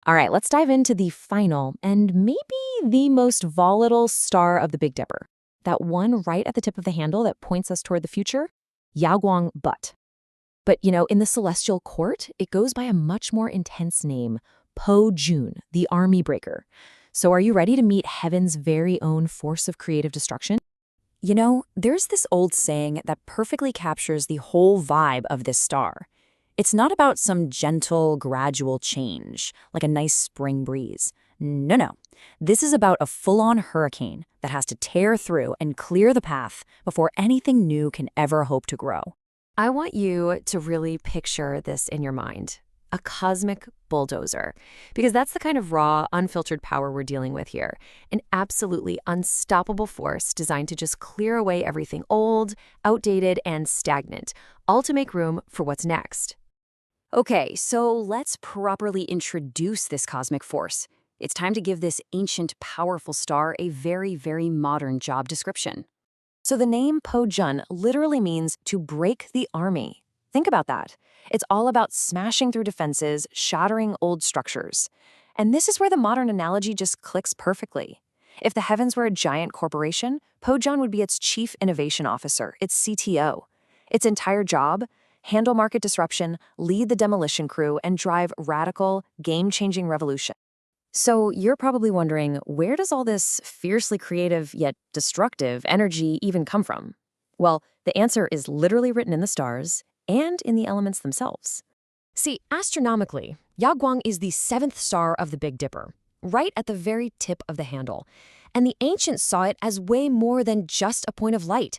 All right, let's dive into the final and maybe the most volatile star of the Big Dipper. That one right at the tip of the handle that points us toward the future, Guang But. But in the celestial court, it goes by a much more intense name, Po Jun, the army breaker. So are you ready to meet heaven's very own force of creative destruction? There's this old saying that perfectly captures the whole vibe of this star. It's not about some gentle, gradual change, like a nice spring breeze. No, no. This is about a full-on hurricane that has to tear through and clear the path before anything new can ever hope to grow. I want you to really picture this in your mind. A cosmic bulldozer. Because that's the kind of raw, unfiltered power we're dealing with here. An absolutely unstoppable force designed to just clear away everything old, outdated, and stagnant, all to make room for what's next. Okay, so let's properly introduce this cosmic force. It's time to give this ancient, powerful star a very, very modern job description. So the name Po Jun literally means to break the army. Think about that. It's all about smashing through defenses, shattering old structures. And this is where the modern analogy just clicks perfectly. If the heavens were a giant corporation, Po Jun would be its chief innovation officer, its CTO. Its entire job: handle market disruption, lead the demolition crew, and drive radical, game-changing revolution. So you're probably wondering, where does all this fiercely creative yet destructive energy even come from? Well, the answer is literally written in the stars and in the elements themselves. See, astronomically, Guang is the seventh star of the Big Dipper, right at the very tip of the handle. And the ancients saw it as way more than just a point of light.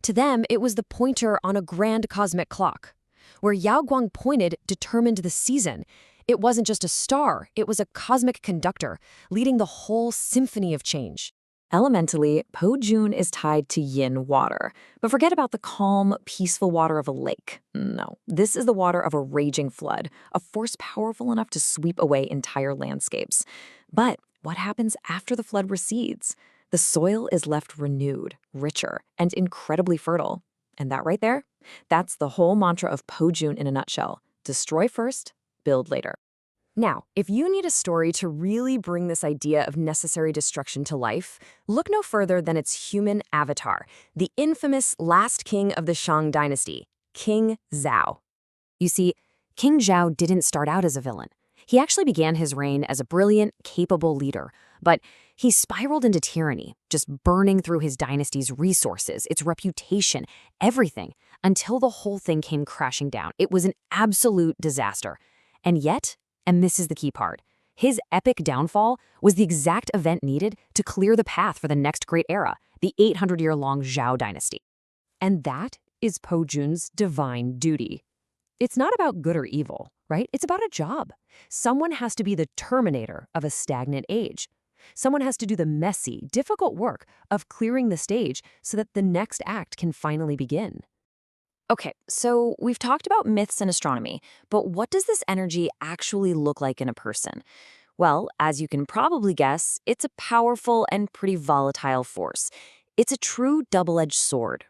To them, it was the pointer on a grand cosmic clock. Where Guang pointed determined the season. It wasn't just a star, it was a cosmic conductor, leading the whole symphony of change. Elementally, Po Jun is tied to yin water. But forget about the calm, peaceful water of a lake. No, this is the water of a raging flood, a force powerful enough to sweep away entire landscapes. But what happens after the flood recedes? The soil is left renewed, richer, and incredibly fertile. And that right there, that's the whole mantra of Po Jun in a nutshell. Destroy first, build later. Now, if you need a story to really bring this idea of necessary destruction to life, look no further than its human avatar, the infamous last king of the Shang dynasty, King Zhao. You see, King Zhao didn't start out as a villain. He actually began his reign as a brilliant, capable leader, but he spiraled into tyranny, just burning through his dynasty's resources, its reputation, everything, until the whole thing came crashing down. It was an absolute disaster. And yet, and this is the key part, his epic downfall was the exact event needed to clear the path for the next great era, the 800-year-long Zhao dynasty. And that is Po Jun's divine duty. It's not about good or evil, right? It's about a job. Someone has to be the terminator of a stagnant age. Someone has to do the messy, difficult work of clearing the stage so that the next act can finally begin. Okay, so we've talked about myths and astronomy, but what does this energy actually look like in a person? Well, as you can probably guess, it's a powerful and pretty volatile force. It's a true double-edged sword.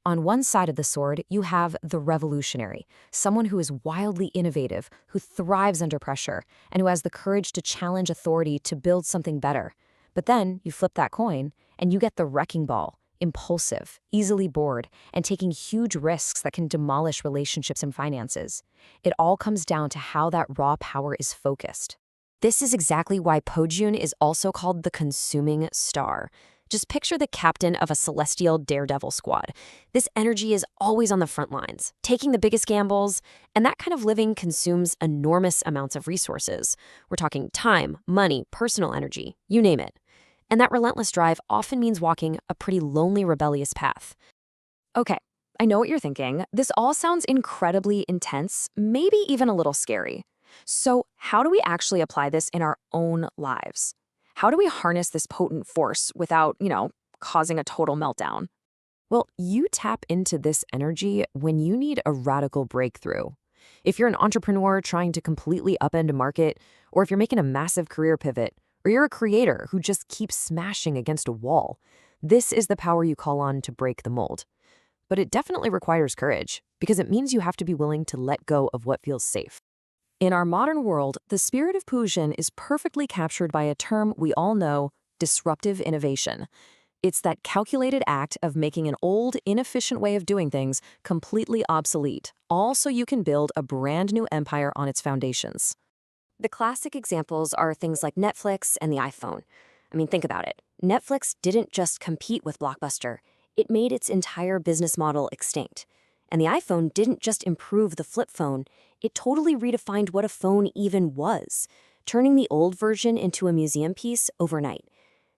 On one side of the sword, you have the revolutionary, someone who is wildly innovative, who thrives under pressure, and who has the courage to challenge authority to build something better. But then you flip that coin, and you get the wrecking ball, impulsive, easily bored, and taking huge risks that can demolish relationships and finances. It all comes down to how that raw power is focused. This is exactly why Po Jun is also called the consuming star. Just picture the captain of a celestial daredevil squad. This energy is always on the front lines, taking the biggest gambles, and that kind of living consumes enormous amounts of resources. We're talking time, money, personal energy, you name it. And that relentless drive often means walking a pretty lonely, rebellious path. Okay, I know what you're thinking. This all sounds incredibly intense, maybe even a little scary. So how do we actually apply this in our own lives? How do we harness this potent force without, causing a total meltdown? Well, you tap into this energy when you need a radical breakthrough. If you're an entrepreneur trying to completely upend a market, or if you're making a massive career pivot, or you're a creator who just keeps smashing against a wall, this is the power you call on to break the mold. But it definitely requires courage, because it means you have to be willing to let go of what feels safe. In our modern world, the spirit of Pujin is perfectly captured by a term we all know, disruptive innovation. It's that calculated act of making an old, inefficient way of doing things completely obsolete, all so you can build a brand new empire on its foundations. The classic examples are things like Netflix and the iPhone. I mean, think about it. Netflix didn't just compete with Blockbuster, it made its entire business model extinct. And the iPhone didn't just improve the flip phone, it totally redefined what a phone even was, turning the old version into a museum piece overnight.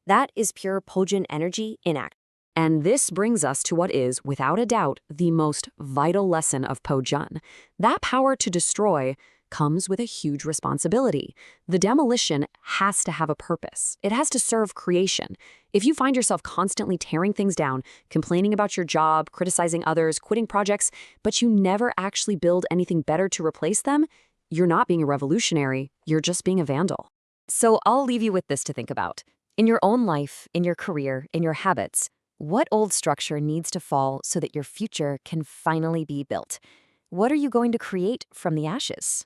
That is pure Pojin energy in action. And this brings us to what is, without a doubt, the most vital lesson of Pojun. That power to destroy comes with a huge responsibility. The demolition has to have a purpose. It has to serve creation. If you find yourself constantly tearing things down, complaining about your job, criticizing others, quitting projects, but you never actually build anything better to replace them, you're not being a revolutionary, you're just being a vandal. So I'll leave you with this to think about. In your own life, in your career, in your habits, what old structure needs to fall so that your future can finally be built? What are you going to create from the ashes?